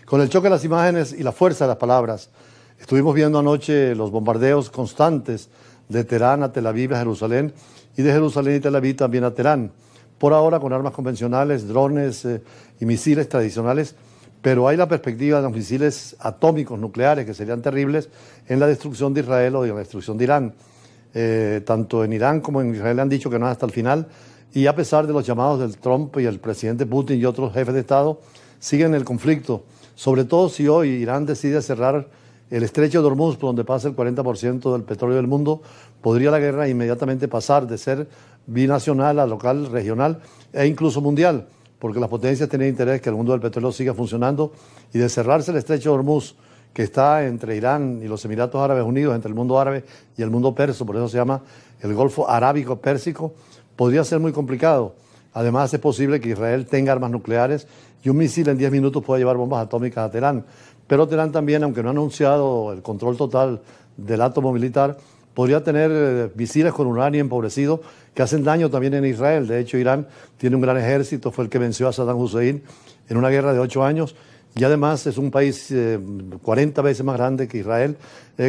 Con el choque de las imágenes y la fuerza de las palabras. Estuvimos viendo anoche los bombardeos constantes de Teherán a Tel Aviv, a Jerusalén, y de Jerusalén y Tel Aviv también a Teherán. Por ahora con armas convencionales, drones y misiles tradicionales, pero hay la perspectiva de los misiles atómicos nucleares que serían terribles en la destrucción de Israel o en la destrucción de Irán. Tanto en Irán como en Israel han dicho que no hasta el final, y a pesar de los llamados del Trump y el presidente Putin y otros jefes de Estado, siguen el conflicto, sobre todo si hoy Irán decide cerrar el estrecho de Hormuz, por donde pasa el 40% del petróleo del mundo. Podría la guerra inmediatamente pasar de ser binacional a local, regional e incluso mundial, porque las potencias tienen interés que el mundo del petróleo siga funcionando, y de cerrarse el estrecho de Hormuz, que está entre Irán y los Emiratos Árabes Unidos, entre el mundo árabe y el mundo persa, por eso se llama el Golfo Arábico-Pérsico, podría ser muy complicado. Además, es posible que Israel tenga armas nucleares y un misil en 10 minutos pueda llevar bombas atómicas a Teherán. Pero Teherán también, aunque no ha anunciado el control total del átomo militar, podría tener misiles con uranio empobrecido que hacen daño también en Israel. De hecho, Irán tiene un gran ejército, fue el que venció a Saddam Hussein en una guerra de 8 años, y además es un país 40 veces más grande que Israel,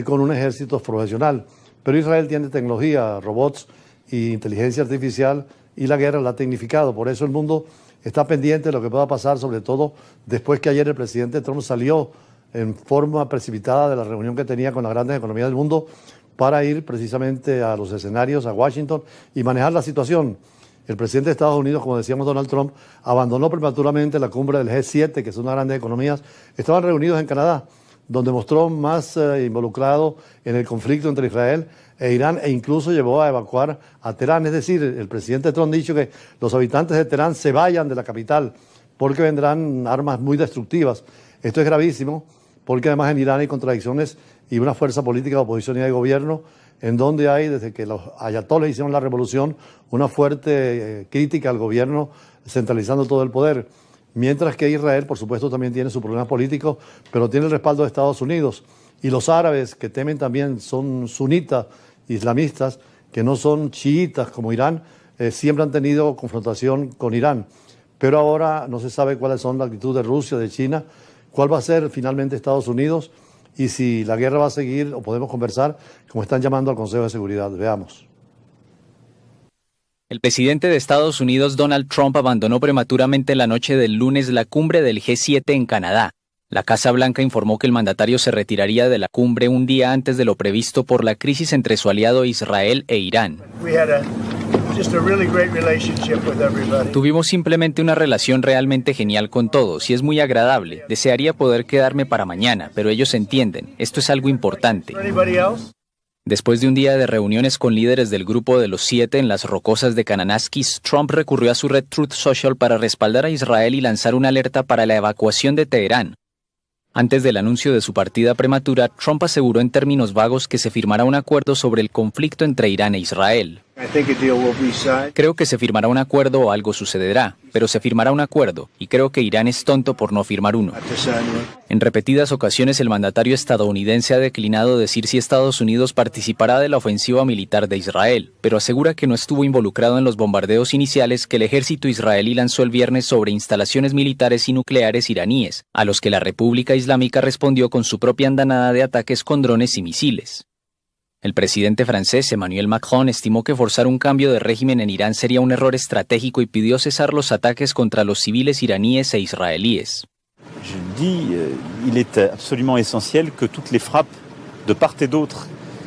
con un ejército profesional. Pero Israel tiene tecnología, robots e inteligencia artificial, y la guerra la ha tecnificado. Por eso el mundo está pendiente de lo que pueda pasar, sobre todo después que ayer el presidente Trump salió en forma precipitada de la reunión que tenía con las grandes economías del mundo para ir precisamente a los escenarios, a Washington, y manejar la situación. El presidente de Estados Unidos, como decíamos, Donald Trump, abandonó prematuramente la cumbre del G7, que son unas grandes economías. Estaban reunidos en Canadá, donde mostró más involucrado en el conflicto entre Israel e Irán, e incluso llevó a evacuar a Teherán. Es decir, el presidente Trump ha dicho que los habitantes de Teherán se vayan de la capital porque vendrán armas muy destructivas. Esto es gravísimo, porque además en Irán hay contradicciones y una fuerza política de oposición y de gobierno, en donde hay, desde que los ayatolás hicieron la revolución, una fuerte crítica al gobierno centralizando todo el poder. Mientras que Israel, por supuesto, también tiene sus problemas políticos, pero tiene el respaldo de Estados Unidos. Y los árabes, que temen también, son sunitas, islamistas, que no son chiitas como Irán, siempre han tenido confrontación con Irán. Pero ahora no se sabe cuáles son las actitudes de Rusia, de China, cuál va a ser finalmente Estados Unidos, y si la guerra va a seguir o podemos conversar, como están llamando al Consejo de Seguridad. Veamos. El presidente de Estados Unidos, Donald Trump, abandonó prematuramente la noche del lunes la cumbre del G7 en Canadá. La Casa Blanca informó que el mandatario se retiraría de la cumbre un día antes de lo previsto por la crisis entre su aliado Israel e Irán. Tuvimos simplemente una relación realmente genial con todos y es muy agradable. Desearía poder quedarme para mañana, pero ellos entienden, esto es algo importante. Después de un día de reuniones con líderes del Grupo de los 7 en las rocosas de Kananaskis, Trump recurrió a su red Truth Social para respaldar a Israel y lanzar una alerta para la evacuación de Teherán. Antes del anuncio de su partida prematura, Trump aseguró en términos vagos que se firmará un acuerdo sobre el conflicto entre Irán e Israel. Creo que se firmará un acuerdo o algo sucederá, pero se firmará un acuerdo, y creo que Irán es tonto por no firmar uno. En repetidas ocasiones el mandatario estadounidense ha declinado decir si Estados Unidos participará de la ofensiva militar de Israel, pero asegura que no estuvo involucrado en los bombardeos iniciales que el ejército israelí lanzó el viernes sobre instalaciones militares y nucleares iraníes, a los que la República Islámica respondió con su propia andanada de ataques con drones y misiles. El presidente francés Emmanuel Macron estimó que forzar un cambio de régimen en Irán sería un error estratégico y pidió cesar los ataques contra los civiles iraníes e israelíes.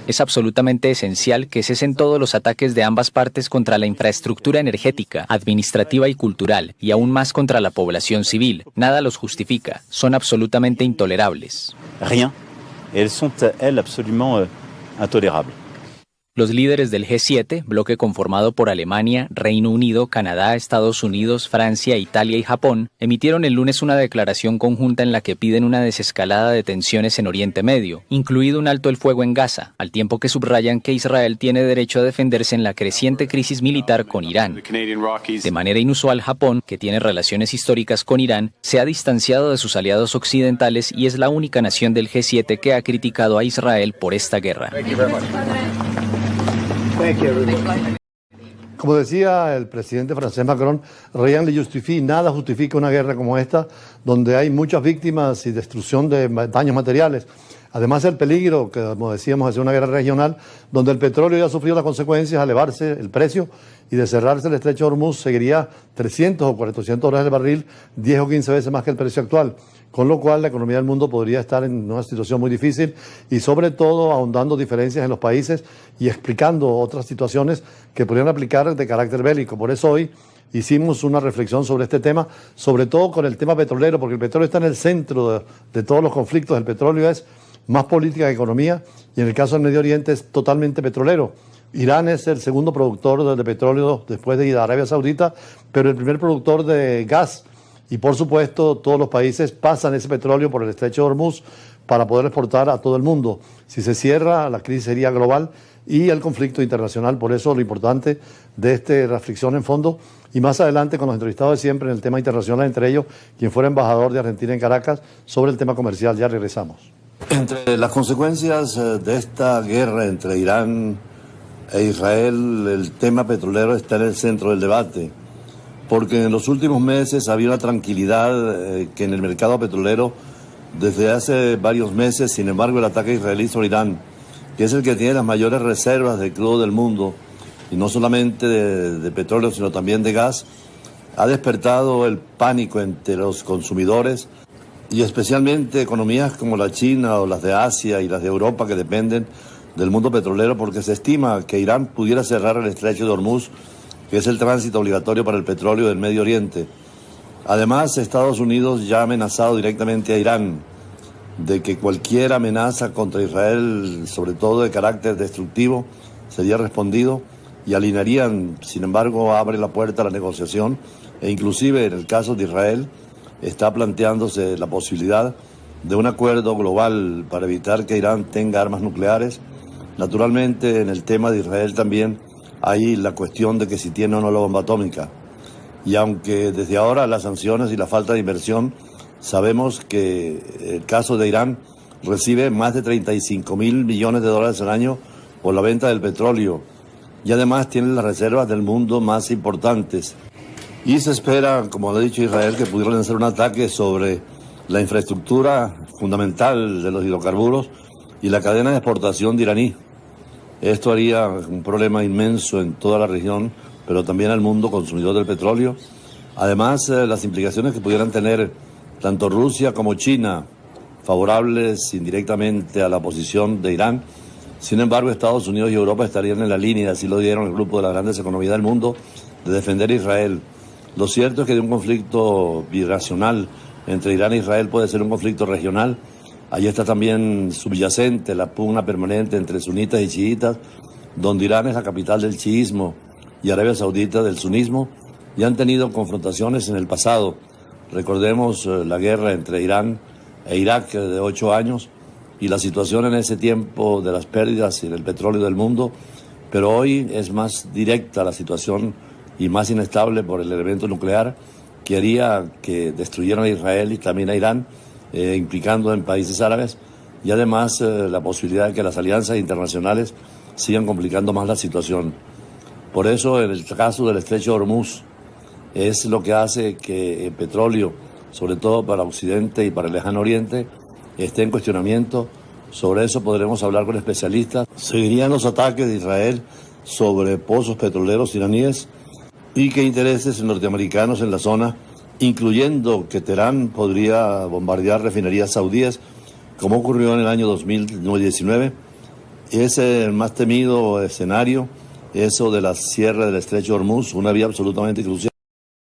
Es absolutamente esencial que cesen todos los ataques de ambas partes contra la infraestructura energética, administrativa y cultural, y aún más contra la población civil. Nada los justifica, son absolutamente intolerables. Rien. Elles sont, elles, absolument intolérable. Los líderes del G7, bloque conformado por Alemania, Reino Unido, Canadá, Estados Unidos, Francia, Italia y Japón, emitieron el lunes una declaración conjunta en la que piden una desescalada de tensiones en Oriente Medio, incluido un alto el fuego en Gaza, al tiempo que subrayan que Israel tiene derecho a defenderse en la creciente crisis militar con Irán. De manera inusual, Japón, que tiene relaciones históricas con Irán, se ha distanciado de sus aliados occidentales y es la única nación del G7 que ha criticado a Israel por esta guerra. Como Como decía el presidente francés Macron, rien ne justifie, nada justifica una guerra como esta, donde hay muchas víctimas y destrucción de daños materiales. Además, el peligro, que como decíamos, es una guerra regional, donde el petróleo ya ha sufrido las consecuencias al elevarse el precio y de cerrarse el estrecho de Hormuz seguiría 300 o 400 dólares el barril, 10 o 15 veces más que el precio actual. Con lo cual, la economía del mundo podría estar en una situación muy difícil y, sobre todo, ahondando diferencias en los países y explicando otras situaciones que podrían aplicar de carácter bélico. Por eso hoy hicimos una reflexión sobre este tema, sobre todo con el tema petrolero, porque el petróleo está en el centro de todos los conflictos. El petróleo es más política que economía, y en el caso del Medio Oriente es totalmente petrolero. Irán es el segundo productor de petróleo después de Arabia Saudita, pero el primer productor de gas. Y por supuesto, todos los países pasan ese petróleo por el estrecho de Hormuz para poder exportar a todo el mundo. Si se cierra, la crisis sería global y el conflicto internacional. Por eso lo importante de esta reflexión en fondo, y más adelante con los entrevistados de siempre en el tema internacional, entre ellos quien fuera embajador de Argentina en Caracas, sobre el tema comercial. Ya regresamos. Entre las consecuencias de esta guerra entre Irán e Israel, el tema petrolero está en el centro del debate, porque en los últimos meses había una tranquilidad que en el mercado petrolero desde hace varios meses. Sin embargo, el ataque israelí sobre Irán, que es el que tiene las mayores reservas de crudo del mundo, y no solamente de petróleo, sino también de gas, ha despertado el pánico entre los consumidores, y especialmente economías como la China o las de Asia y las de Europa, que dependen del mundo petrolero, porque se estima que Irán pudiera cerrar el estrecho de Hormuz, que es el tránsito obligatorio para el petróleo del Medio Oriente. Además, Estados Unidos ya ha amenazado directamente a Irán de que cualquier amenaza contra Israel, sobre todo de carácter destructivo, sería respondido, y alinearían. Sin embargo, abre la puerta a la negociación, e inclusive en el caso de Israel está planteándose la posibilidad de un acuerdo global para evitar que Irán tenga armas nucleares. Naturalmente, en el tema de Israel también hay la cuestión de que si tiene o no la bomba atómica. Y aunque desde ahora las sanciones y la falta de inversión, sabemos que el caso de Irán recibe más de 35.000 millones de dólares al año por la venta del petróleo, y además tiene las reservas del mundo más importantes. Y se espera, como lo ha dicho Israel, que pudieran lanzar un ataque sobre la infraestructura fundamental de los hidrocarburos y la cadena de exportación de iraní. Esto haría un problema inmenso en toda la región, pero también al mundo consumidor del petróleo. Además, las implicaciones que pudieran tener tanto Rusia como China, favorables indirectamente a la posición de Irán. Sin embargo, Estados Unidos y Europa estarían en la línea, así lo dieron el grupo de las grandes economías del mundo, de defender a Israel. Lo cierto es que de un conflicto binacional entre Irán e Israel puede ser un conflicto regional. Allí está también subyacente la pugna permanente entre sunitas y chiitas, donde Irán es la capital del chiismo y Arabia Saudita del sunismo, y han tenido confrontaciones en el pasado. Recordemos la guerra entre Irán e Irak de 8 años y la situación en ese tiempo de las pérdidas en el petróleo del mundo, pero hoy es más directa la situación y más inestable por el elemento nuclear, que haría que destruyeran a Israel y también a Irán, implicando en países árabes, y además la posibilidad de que las alianzas internacionales sigan complicando más la situación. Por eso, en el caso del estrecho de Hormuz, es lo que hace que el petróleo, sobre todo para Occidente y para el Lejano Oriente, esté en cuestionamiento. Sobre eso podremos hablar con especialistas. Seguirían los ataques de Israel sobre pozos petroleros iraníes, y qué intereses norteamericanos en la zona, incluyendo que Teherán podría bombardear refinerías saudíes, como ocurrió en el año 2019. Es el más temido escenario, eso de la cierre del estrecho de Hormuz, una vía absolutamente crucial.